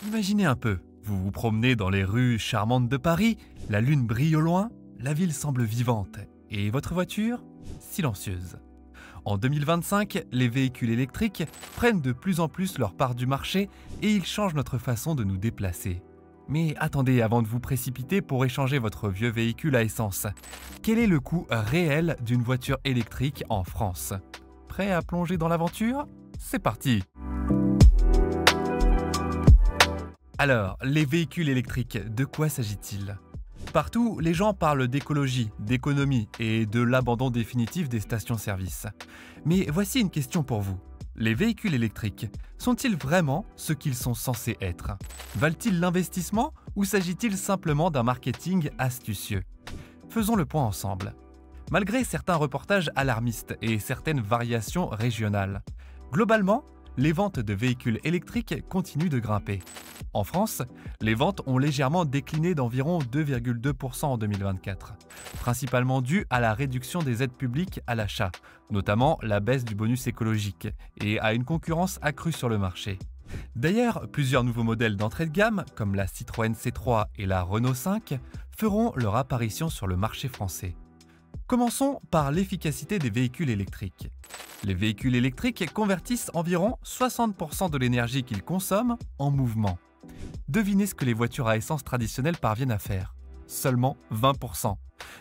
Imaginez un peu, vous vous promenez dans les rues charmantes de Paris, la lune brille au loin, la ville semble vivante et votre voiture silencieuse. En 2025, les véhicules électriques prennent de plus en plus leur part du marché et ils changent notre façon de nous déplacer. Mais attendez, avant de vous précipiter pour échanger votre vieux véhicule à essence, quel est le coût réel d'une voiture électrique en France? Prêt à plonger dans l'aventure? C'est parti! Alors, les véhicules électriques, de quoi s'agit-il? Partout, les gens parlent d'écologie, d'économie et de l'abandon définitif des stations-service. Mais voici une question pour vous. Les véhicules électriques sont-ils vraiment ce qu'ils sont censés être? Valent-ils l'investissement ou s'agit-il simplement d'un marketing astucieux? Faisons le point ensemble. Malgré certains reportages alarmistes et certaines variations régionales, globalement, les ventes de véhicules électriques continuent de grimper. En France, les ventes ont légèrement décliné d'environ 2,2% en 2024, principalement dû à la réduction des aides publiques à l'achat, notamment la baisse du bonus écologique, et à une concurrence accrue sur le marché. D'ailleurs, plusieurs nouveaux modèles d'entrée de gamme, comme la Citroën C3 et la Renault 5, feront leur apparition sur le marché français. Commençons par l'efficacité des véhicules électriques. Les véhicules électriques convertissent environ 60% de l'énergie qu'ils consomment en mouvement. Devinez ce que les voitures à essence traditionnelles parviennent à faire. Seulement 20%.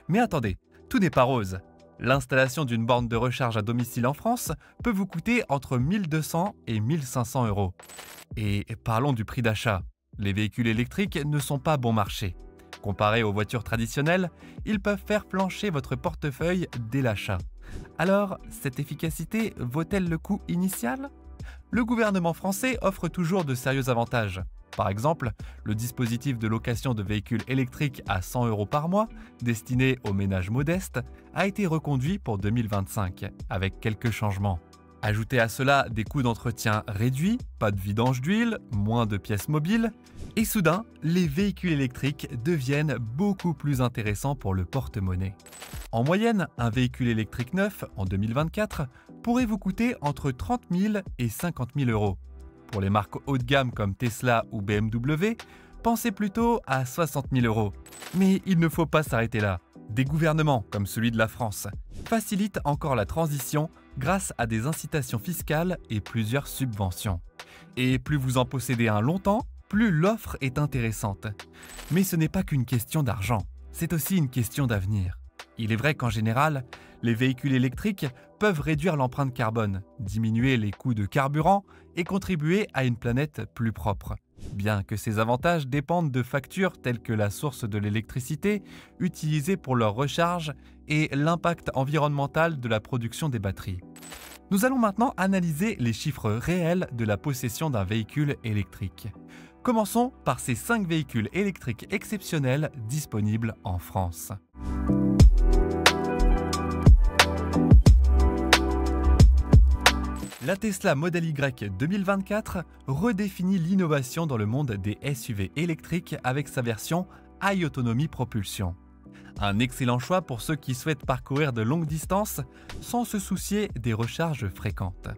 Mais attendez, tout n'est pas rose. L'installation d'une borne de recharge à domicile en France peut vous coûter entre 1200 et 1500 euros. Et parlons du prix d'achat. Les véhicules électriques ne sont pas bon marché. Comparés aux voitures traditionnelles, ils peuvent faire plancher votre portefeuille dès l'achat. Alors, cette efficacité vaut-elle le coût initial? Le gouvernement français offre toujours de sérieux avantages. Par exemple, le dispositif de location de véhicules électriques à 100 euros par mois, destiné aux ménages modestes, a été reconduit pour 2025, avec quelques changements. Ajoutez à cela des coûts d'entretien réduits, pas de vidange d'huile, moins de pièces mobiles, et soudain, les véhicules électriques deviennent beaucoup plus intéressants pour le porte-monnaie. En moyenne, un véhicule électrique neuf, en 2024, pourrait vous coûter entre 30 000 et 50 000 euros. Pour les marques haut de gamme comme Tesla ou BMW, pensez plutôt à 60 000 euros. Mais il ne faut pas s'arrêter là. Des gouvernements, comme celui de la France, facilitent encore la transition grâce à des incitations fiscales et plusieurs subventions. Et plus vous en possédez un longtemps, plus l'offre est intéressante. Mais ce n'est pas qu'une question d'argent, c'est aussi une question d'avenir. Il est vrai qu'en général, les véhicules électriques peuvent réduire l'empreinte carbone, diminuer les coûts de carburant et contribuer à une planète plus propre. Bien que ces avantages dépendent de facteurs tels que la source de l'électricité utilisée pour leur recharge et l'impact environnemental de la production des batteries. Nous allons maintenant analyser les chiffres réels de la possession d'un véhicule électrique. Commençons par ces 5 véhicules électriques exceptionnels disponibles en France. La Tesla Model Y 2024 redéfinit l'innovation dans le monde des SUV électriques avec sa version High Autonomy Propulsion. Un excellent choix pour ceux qui souhaitent parcourir de longues distances sans se soucier des recharges fréquentes.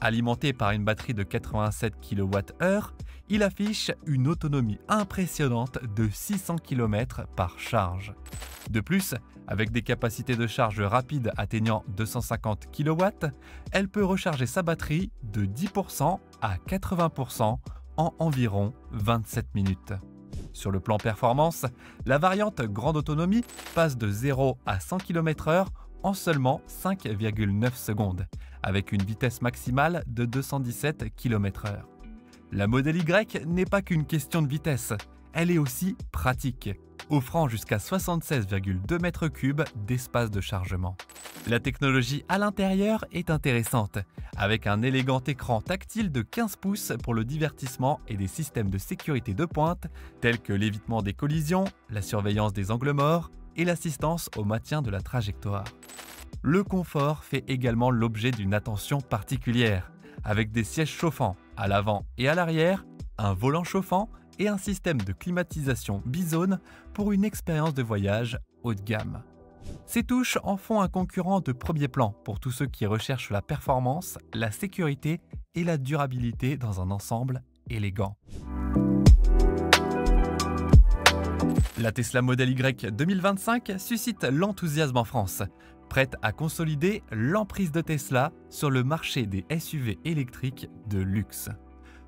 Alimenté par une batterie de 87 kWh, il affiche une autonomie impressionnante de 600 km par charge. De plus, avec des capacités de charge rapides atteignant 250 kW, elle peut recharger sa batterie de 10% à 80% en environ 27 minutes. Sur le plan performance, la variante grande autonomie passe de 0 à 100 km/h en seulement 5,9 secondes, avec une vitesse maximale de 217 km/h. La Model Y n'est pas qu'une question de vitesse, elle est aussi pratique, offrant jusqu'à 76,2 mètres cubes d'espace de chargement. La technologie à l'intérieur est intéressante, avec un élégant écran tactile de 15 pouces pour le divertissement et des systèmes de sécurité de pointe tels que l'évitement des collisions, la surveillance des angles morts et l'assistance au maintien de la trajectoire. Le confort fait également l'objet d'une attention particulière, avec des sièges chauffants à l'avant et à l'arrière, un volant chauffant et un système de climatisation bizone pour une expérience de voyage haut de gamme. Ces touches en font un concurrent de premier plan pour tous ceux qui recherchent la performance, la sécurité et la durabilité dans un ensemble élégant. La Tesla Model Y 2025 suscite l'enthousiasme en France, prête à consolider l'emprise de Tesla sur le marché des SUV électriques de luxe.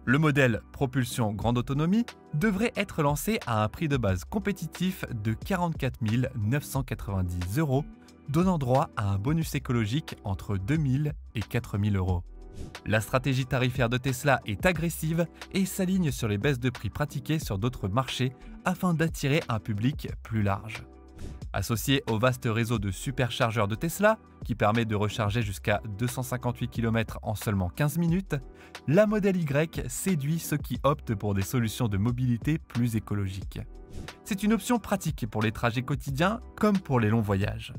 Le modèle propulsion grande autonomie devrait être lancé à un prix de base compétitif de 44 990 €, donnant droit à un bonus écologique entre 2 000 et 4 000 €. La stratégie tarifaire de Tesla est agressive et s'aligne sur les baisses de prix pratiquées sur d'autres marchés afin d'attirer un public plus large. Associé au vaste réseau de superchargeurs de Tesla, qui permet de recharger jusqu'à 258 km en seulement 15 minutes, la Model Y séduit ceux qui optent pour des solutions de mobilité plus écologiques. C'est une option pratique pour les trajets quotidiens comme pour les longs voyages.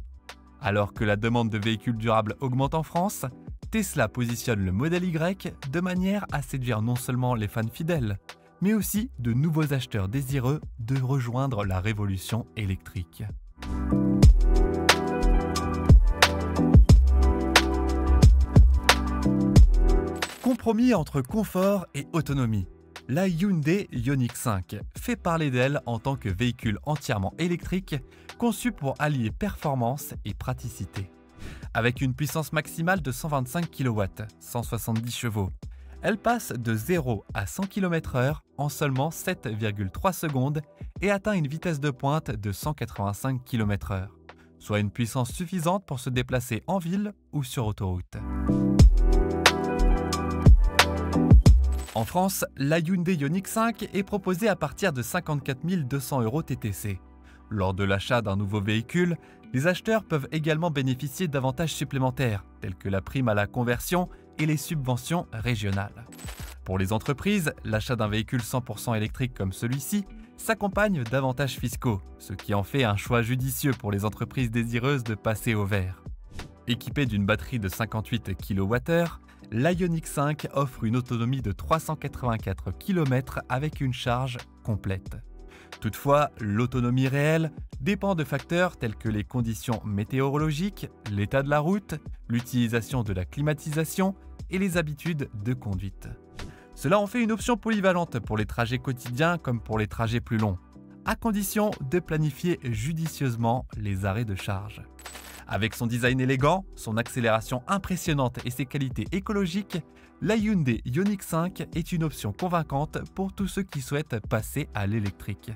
Alors que la demande de véhicules durables augmente en France, Tesla positionne le Model Y de manière à séduire non seulement les fans fidèles, mais aussi de nouveaux acheteurs désireux de rejoindre la révolution électrique. Compromis entre confort et autonomie. La Hyundai Ioniq 5 fait parler d'elle en tant que véhicule entièrement électrique conçu pour allier performance et praticité. Avec une puissance maximale de 125 kW, 170 chevaux, elle passe de 0 à 100 km/h en seulement 7,3 secondes et atteint une vitesse de pointe de 185 km/h, soit une puissance suffisante pour se déplacer en ville ou sur autoroute. En France, la Hyundai Ioniq 5 est proposée à partir de 54 200 € TTC. Lors de l'achat d'un nouveau véhicule, les acheteurs peuvent également bénéficier d'avantages supplémentaires, tels que la prime à la conversion et les subventions régionales. Pour les entreprises, l'achat d'un véhicule 100% électrique comme celui-ci s'accompagne d'avantages fiscaux, ce qui en fait un choix judicieux pour les entreprises désireuses de passer au vert. Équipée d'une batterie de 58 kWh, la Ioniq 5 offre une autonomie de 384 km avec une charge complète. Toutefois, l'autonomie réelle dépend de facteurs tels que les conditions météorologiques, l'état de la route, l'utilisation de la climatisation et les habitudes de conduite. Cela en fait une option polyvalente pour les trajets quotidiens comme pour les trajets plus longs, à condition de planifier judicieusement les arrêts de charge. Avec son design élégant, son accélération impressionnante et ses qualités écologiques, la Hyundai Ioniq 5 est une option convaincante pour tous ceux qui souhaitent passer à l'électrique.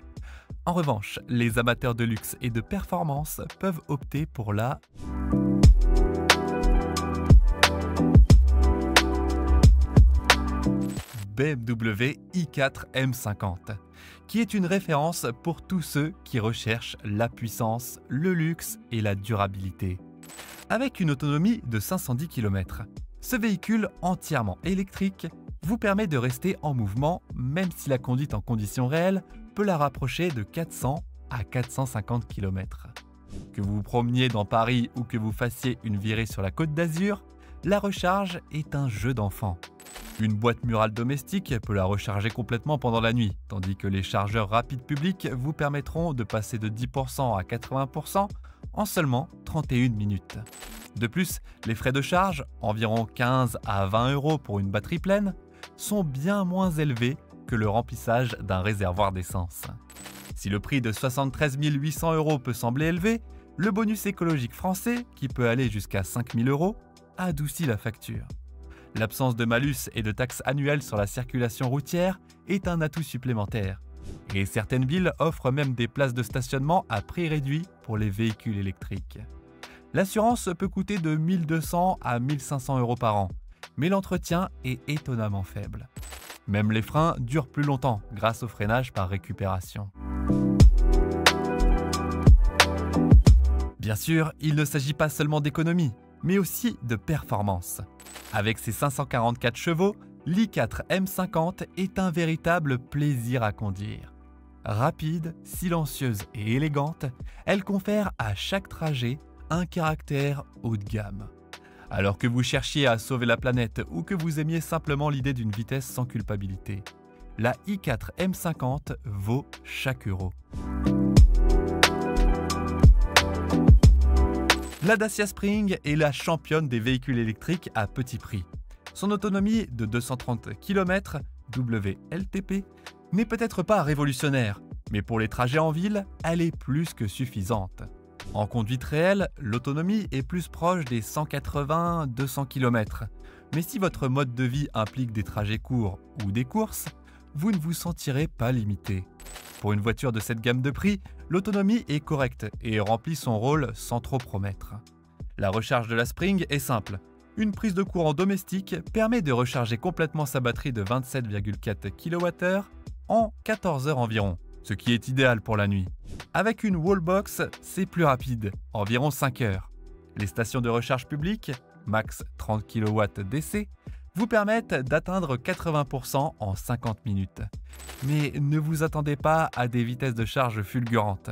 En revanche, les amateurs de luxe et de performance peuvent opter pour la BMW i4 M50, qui est une référence pour tous ceux qui recherchent la puissance, le luxe et la durabilité. Avec une autonomie de 510 km, ce véhicule entièrement électrique vous permet de rester en mouvement même si la conduite en conditions réelles peut la rapprocher de 400 à 450 km. Que vous vous promeniez dans Paris ou que vous fassiez une virée sur la Côte d'Azur, la recharge est un jeu d'enfant. Une boîte murale domestique peut la recharger complètement pendant la nuit, tandis que les chargeurs rapides publics vous permettront de passer de 10% à 80% en seulement 31 minutes. De plus, les frais de charge, environ 15 à 20 € pour une batterie pleine, sont bien moins élevés que le remplissage d'un réservoir d'essence. Si le prix de 73 800 € peut sembler élevé, le bonus écologique français, qui peut aller jusqu'à 5 000 €, adoucit la facture. L'absence de malus et de taxes annuelles sur la circulation routière est un atout supplémentaire. Et certaines villes offrent même des places de stationnement à prix réduit pour les véhicules électriques. L'assurance peut coûter de 1 200 à 1 500 € par an, mais l'entretien est étonnamment faible. Même les freins durent plus longtemps grâce au freinage par récupération. Bien sûr, il ne s'agit pas seulement d'économie, mais aussi de performance. Avec ses 544 chevaux, l'i4 M50 est un véritable plaisir à conduire. Rapide, silencieuse et élégante, elle confère à chaque trajet un caractère haut de gamme. Alors que vous cherchiez à sauver la planète ou que vous aimiez simplement l'idée d'une vitesse sans culpabilité, la i4 M50 vaut chaque euro. La Dacia Spring est la championne des véhicules électriques à petit prix. Son autonomie de 230 km, WLTP, n'est peut-être pas révolutionnaire, Mais pour les trajets en ville, elle est plus que suffisante. En conduite réelle, l'autonomie est plus proche des 180-200 km. Mais si votre mode de vie implique des trajets courts ou des courses, vous ne vous sentirez pas limité. Pour une voiture de cette gamme de prix, l'autonomie est correcte et remplit son rôle sans trop promettre. La recharge de la Spring est simple. Une prise de courant domestique permet de recharger complètement sa batterie de 27,4 kWh en 14 heures environ, ce qui est idéal pour la nuit. Avec une wallbox, c'est plus rapide, environ 5 heures. Les stations de recharge publiques, max 30 kW DC, vous permettent d'atteindre 80% en 50 minutes. Mais ne vous attendez pas à des vitesses de charge fulgurantes.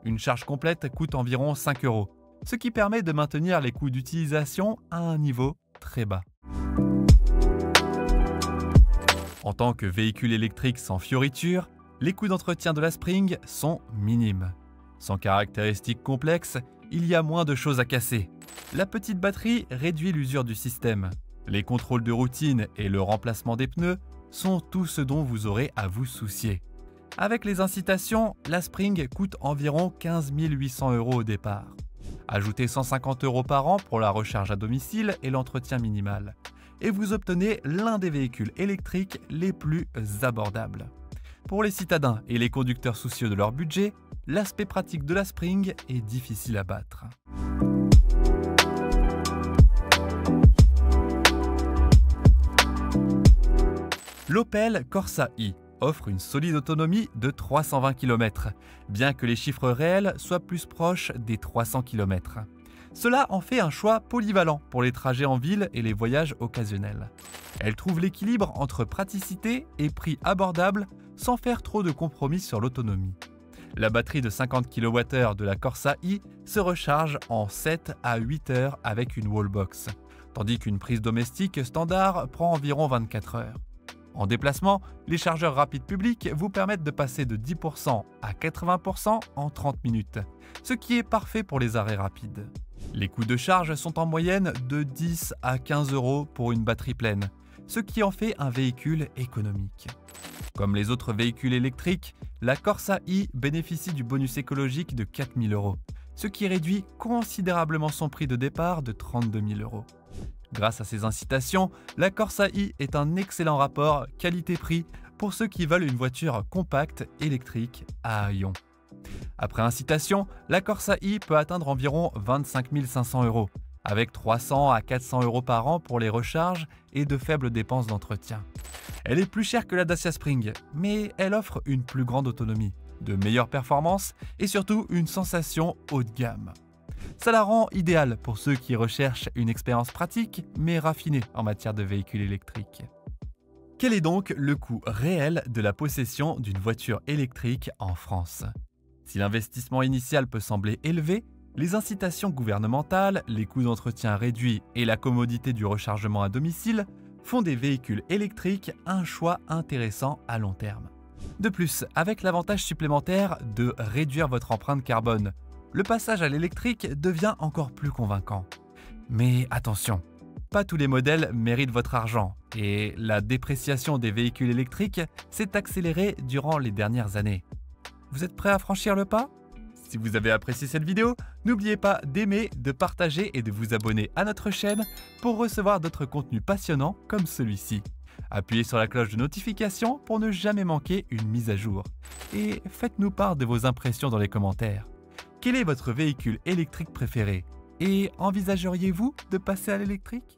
Une charge complète coûte environ 5 €, ce qui permet de maintenir les coûts d'utilisation à un niveau très bas. En tant que véhicule électrique sans fioritures, les coûts d'entretien de la Spring sont minimes. Sans caractéristiques complexes, il y a moins de choses à casser. La petite batterie réduit l'usure du système. Les contrôles de routine et le remplacement des pneus sont tout ce dont vous aurez à vous soucier. Avec les incitations, la Spring coûte environ 15 800 € au départ. Ajoutez 150 € par an pour la recharge à domicile et l'entretien minimal. Et vous obtenez l'un des véhicules électriques les plus abordables. Pour les citadins et les conducteurs soucieux de leur budget, l'aspect pratique de la Spring est difficile à battre. L'Opel Corsa E offre une solide autonomie de 320 km, bien que les chiffres réels soient plus proches des 300 km. Cela en fait un choix polyvalent pour les trajets en ville et les voyages occasionnels. Elle trouve l'équilibre entre praticité et prix abordable sans faire trop de compromis sur l'autonomie. La batterie de 50 kWh de la Corsa E se recharge en 7 à 8 heures avec une wallbox, tandis qu'une prise domestique standard prend environ 24 heures. En déplacement, les chargeurs rapides publics vous permettent de passer de 10% à 80% en 30 minutes, ce qui est parfait pour les arrêts rapides. Les coûts de charge sont en moyenne de 10 à 15 € pour une batterie pleine, ce qui en fait un véhicule économique. Comme les autres véhicules électriques, la Corsa E bénéficie du bonus écologique de 4 000 €, ce qui réduit considérablement son prix de départ de 32 000 €. Grâce à ces incitations, la Corsa E est un excellent rapport qualité-prix pour ceux qui veulent une voiture compacte électrique à ion. Après incitation, la Corsa E peut atteindre environ 25 500 €, avec 300 à 400 € par an pour les recharges et de faibles dépenses d'entretien. Elle est plus chère que la Dacia Spring, mais elle offre une plus grande autonomie, de meilleures performances et surtout une sensation haut de gamme. Ça la rend idéale pour ceux qui recherchent une expérience pratique mais raffinée en matière de véhicules électriques. Quel est donc le coût réel de la possession d'une voiture électrique en France? Si l'investissement initial peut sembler élevé, les incitations gouvernementales, les coûts d'entretien réduits et la commodité du rechargement à domicile font des véhicules électriques un choix intéressant à long terme. De plus, avec l'avantage supplémentaire de réduire votre empreinte carbone, le passage à l'électrique devient encore plus convaincant. Mais attention, pas tous les modèles méritent votre argent et la dépréciation des véhicules électriques s'est accélérée durant les dernières années. Vous êtes prêt à franchir le pas? Si vous avez apprécié cette vidéo, n'oubliez pas d'aimer, de partager et de vous abonner à notre chaîne pour recevoir d'autres contenus passionnants comme celui-ci. Appuyez sur la cloche de notification pour ne jamais manquer une mise à jour. Et faites-nous part de vos impressions dans les commentaires. Quel est votre véhicule électrique préféré? Et envisageriez-vous de passer à l'électrique?